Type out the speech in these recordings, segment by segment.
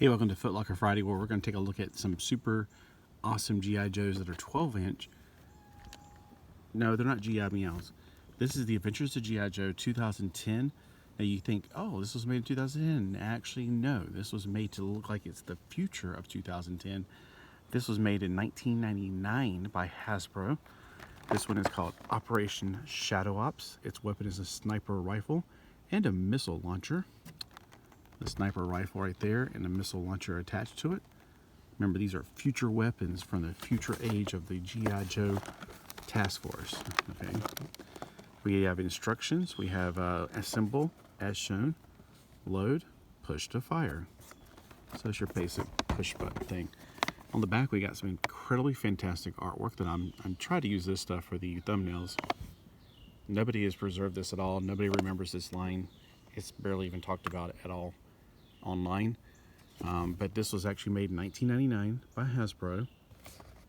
Hey, welcome to Footlocker Friday, where we're going to take a look at some super awesome G.I. Joes that are 12-inch. No, they're not G.I. Meows. This is the Adventures of G.I. Joe 2010. Now you think, oh, this was made in 2010. Actually, no. This was made to look like it's the future of 2010. This was made in 1999 by Hasbro. This one is called Operation Shadow Ops. Its weapon is a sniper rifle and a missile launcher. The sniper rifle right there and a missile launcher attached to it. Remember, these are future weapons from the future age of the G.I. Joe Task Force. Okay. We have instructions. We have assemble as shown, load, push to fire. So it's your basic push button thing. On the back, we got some incredibly fantastic artwork that I'm trying to use this stuff for the thumbnails. Nobody has preserved this at all. Nobody remembers this line. It's barely even talked about at all online. But this was actually made in 1999 by Hasbro.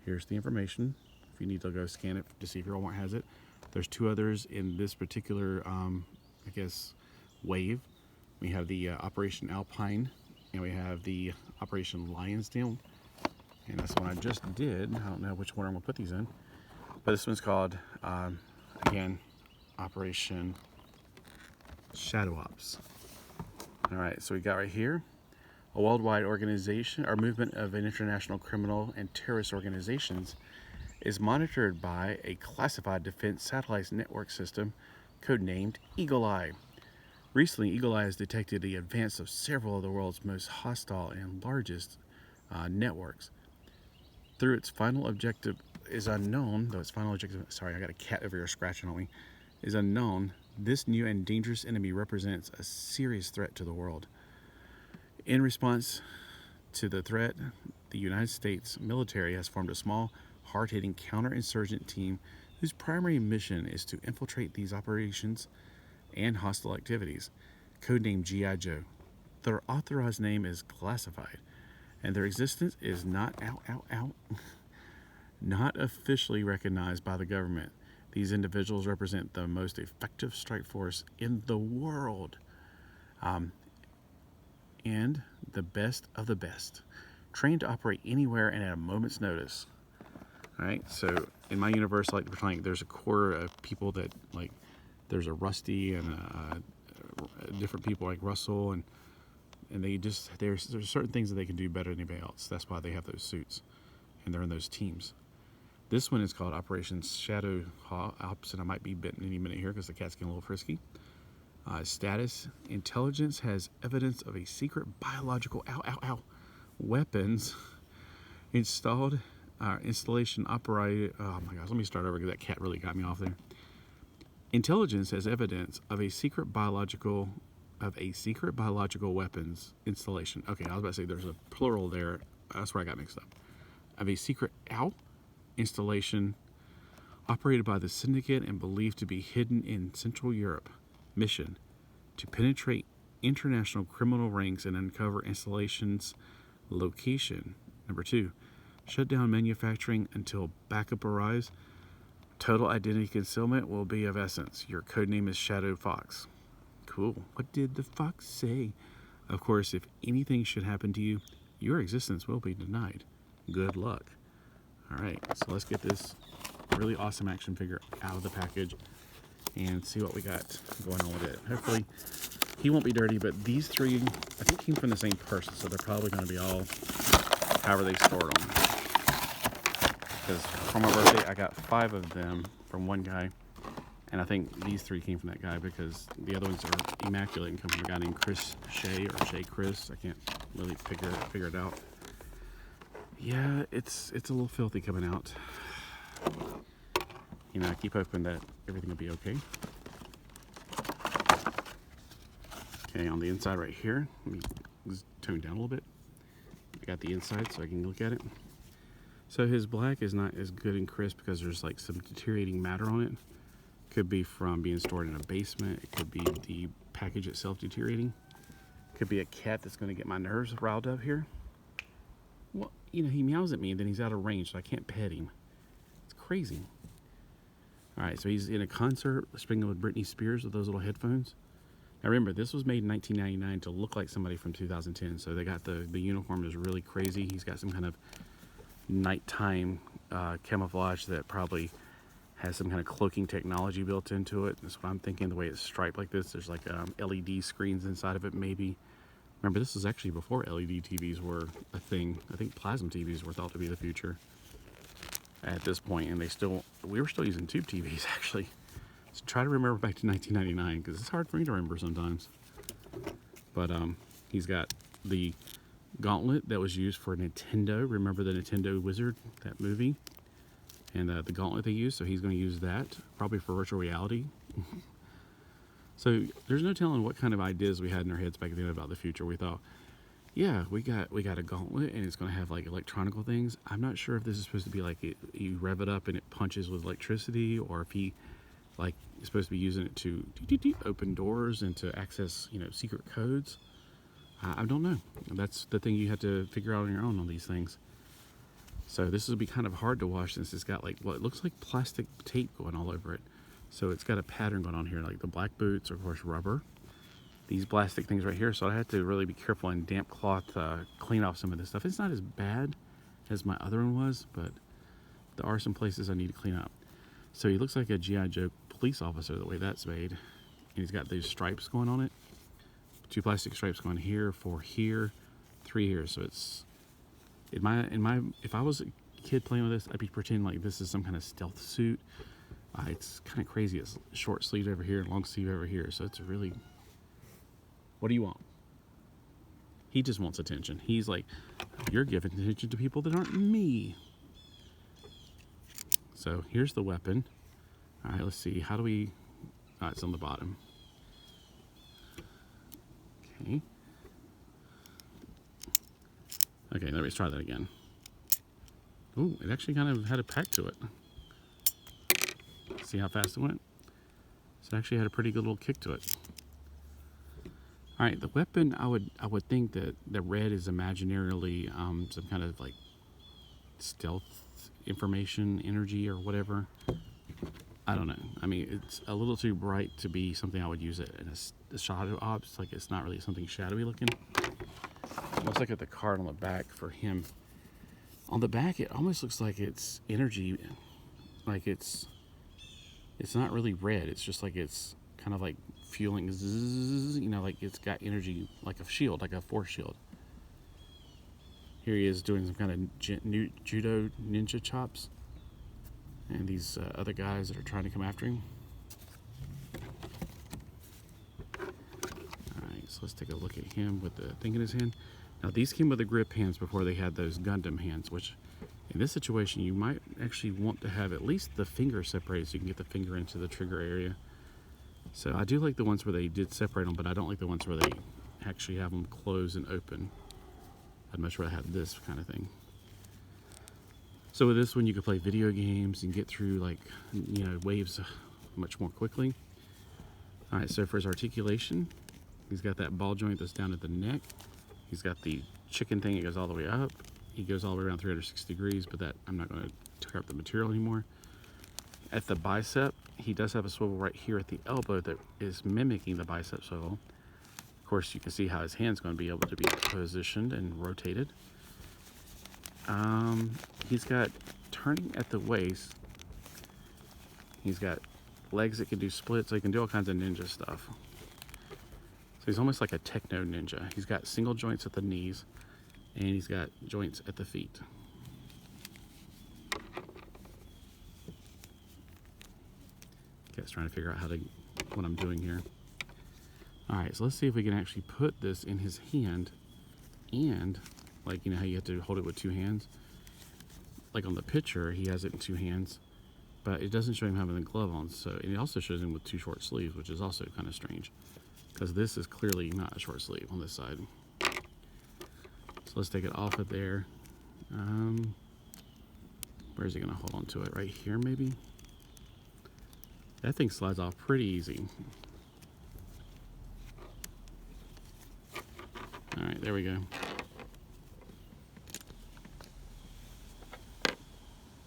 Here's the information. If you need to go scan it to see if your Walmart has it. There's two others in this particular, I guess, wave. We have the Operation Alpine, and we have the Operation Lionsdale. And that's one I just did. I don't know which one I'm gonna put these in, but this one's called, again, Operation Shadow Ops. All right, so we got right here, a worldwide organization or movement of an international criminal and terrorist organizations is monitored by a classified defense satellite network system codenamed Eagle Eye. Recently, Eagle Eye has detected the advance of several of the world's most hostile and largest networks. Through its final objective is unknown, though its final objective, sorry, I got a cat over here scratching on me, is unknown, this new and dangerous enemy represents a serious threat to the world. In response to the threat, the United States military has formed a small, hard-hitting counterinsurgent team whose primary mission is to infiltrate these operations and hostile activities, codenamed G.I. Joe. Their authorized name is classified, and their existence is not not officially recognized by the government. These individuals represent the most effective strike force in the world, and the best of the best, trained to operate anywhere and at a moment's notice. All right, so in my universe, I like to pretend like there's a core of people that, like, there's a Rusty and different people like Russell, and they just, there's certain things that they can do better than anybody else. That's why they have those suits, and they're in those teams. This one is called Operation Shadow Ops, and I might be bitten any minute here because the cat's getting a little frisky. Status: intelligence has evidence of a secret biological weapons installed. Installation operated. Oh my gosh, let me start over because that cat really got me off there. Intelligence has evidence of a secret biological weapons installation. Okay, I was about to say there's a plural there. That's where I got mixed up. Of a secret installation operated by the syndicate and believed to be hidden in Central Europe. Mission: to penetrate international criminal ranks and uncover installation's location. Number 2, shut down manufacturing until backup arrives. Total identity concealment will be of essence. Your codename is Shadow Fox. Cool. What did the fox say? Of course, if anything should happen to you, your existence will be denied. Good luck. All right, so let's get this really awesome action figure out of the package and see what we got going on with it. Hopefully, he won't be dirty, but these three, I think, came from the same person, so they're probably going to be all however they stored them. Because for my birthday, I got 5 of them from one guy, and I think these 3 came from that guy because the other ones are immaculate and come from a guy named Chris Shea or Shea Chris. I can't really figure it out. Yeah, it's a little filthy coming out. You know, I keep hoping that everything will be okay. Okay, on the inside right here, let me tone down a little bit. I got the inside so I can look at it. So his black is not as good and crisp because there's like some deteriorating matter on it. Could be from being stored in a basement. It could be the package itself deteriorating. Could be a cat that's going to get my nerves riled up here. Well, you know, he meows at me and then he's out of range, so I can't pet him. It's crazy. All right, so he's in a concert springing with Britney Spears with those little headphones. Now remember, this was made in 1999 to look like somebody from 2010. So they got the uniform is really crazy. He's got some kind of nighttime camouflage that probably has some kind of cloaking technology built into it. That's what I'm thinking. The way it's striped like this, there's like LED screens inside of it, maybe. Remember, this is actually before LED TVs were a thing. I think plasma TVs were thought to be the future at this point, and we were still using tube TVs actually. So try to remember back to 1999 because it's hard for me to remember sometimes. But he's got the gauntlet that was used for Nintendo. Remember the Nintendo Wizard, that movie? And the gauntlet they used, so he's going to use that probably for virtual reality. So there's no telling what kind of ideas we had in our heads back then about the future. We thought, yeah, we got a gauntlet and it's going to have like electronical things. I'm not sure if this is supposed to be like you rev it up and it punches with electricity, or if he like is supposed to be using it to open doors and to access, you know, secret codes. I don't know. That's the thing you have to figure out on your own on these things. So this will be kind of hard to wash since it's got like what looks like plastic tape going all over it. So it's got a pattern going on here, like the black boots are of course rubber. These plastic things right here, so I had to really be careful and damp cloth clean off some of this stuff. It's not as bad as my other one was, but there are some places I need to clean up. So he looks like a G.I. Joe police officer the way that's made. And he's got these stripes going on it. 2 plastic stripes going here, 4 here, 3 here. So it's if I was a kid playing with this, I'd be pretending like this is some kind of stealth suit. It's kind of crazy. It's short sleeve over here, long sleeve over here. So it's really, what do you want? He just wants attention. He's like, you're giving attention to people that aren't me. So here's the weapon. All right, let's see. How do we? It's on the bottom. Okay. Okay, let's try that again. Ooh, it actually kind of had a pack to it. See how fast it went? So it actually had a pretty good little kick to it. All right, the weapon, I would think that the red is imaginarily some kind of like stealth information energy or whatever. I don't know. I mean, it's a little too bright to be something I would use it in a shadow ops. Like it's not really something shadowy looking. Let's look at the card on the back for him. On the back, it almost looks like it's energy. Like it's not really red. It's just like it's kind of like fueling, zzz, you know, like it's got energy, like a shield, like a force shield. Here he is doing some kind of judo ninja chops. And these other guys that are trying to come after him. Alright, so let's take a look at him with the thing in his hand. Now these came with the grip hands before they had those Gundam hands, which in this situation you might actually want to have at least the finger separated so you can get the finger into the trigger area. So I do like the ones where they did separate them, but I don't like the ones where they actually have them close and open. I'd much rather have this kind of thing. So with this one, you can play video games and get through like, you know, waves much more quickly. All right, so for his articulation, he's got that ball joint that's down at the neck. He's got the chicken thing that goes all the way up. He goes all the way around 360 degrees, but that I'm not going to tear up the material anymore. At the bicep, he does have a swivel right here at the elbow that is mimicking the bicep swivel. Of course, you can see how his hand's going to be able to be positioned and rotated. He's got turning at the waist. He's got legs that can do splits, so he can do all kinds of ninja stuff. So he's almost like a techno ninja. He's got single joints at the knees, and he's got joints at the feet. Okay, I was trying to figure out what I'm doing here. All right, so let's see if we can actually put this in his hand, and like, you know how you have to hold it with 2 hands? Like on the picture, he has it in 2 hands, but it doesn't show him having the glove on. So, and it also shows him with 2 short sleeves, which is also kind of strange, because this is clearly not a short sleeve on this side. So let's take it off of there. Where's he gonna hold on to it? Right here, maybe? That thing slides off pretty easy. All right, there we go.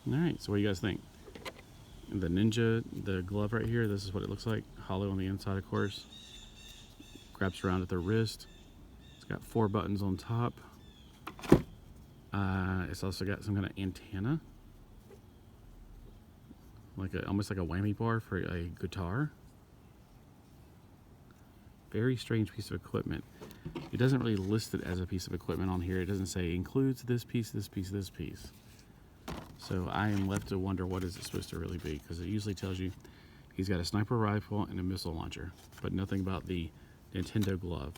All right, so what do you guys think? The ninja, the glove right here, this is what it looks like. Hollow on the inside, of course. grabs around at the wrist. It's got 4 buttons on top. It's also got some kind of antenna, almost like a whammy bar for a guitar. Very strange piece of equipment. It doesn't really list it as a piece of equipment on here. It doesn't say includes this piece, this piece, this piece. So I am left to wonder what is it supposed to really be, because it usually tells you he's got a sniper rifle and a missile launcher, but nothing about the Nintendo glove.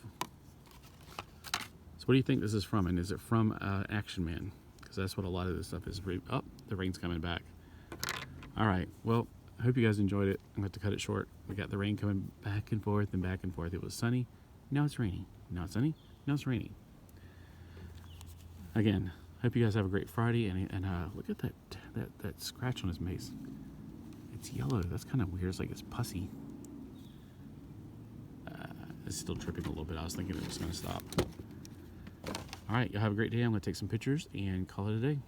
So what do you think this is from? And is it from Action Man? Because that's what a lot of this stuff is. Oh, the rain's coming back. All right, well, I hope you guys enjoyed it. I'm going to cut it short. We got the rain coming back and forth and back and forth. It was sunny, now it's raining. Now it's sunny, now it's raining. Again, hope you guys have a great Friday. And look at that scratch on his mace. It's yellow. That's kind of weird. It's like it's pussy. It's still dripping a little bit. I was thinking it was going to stop. All right, y'all have a great day. I'm going to take some pictures and call it a day.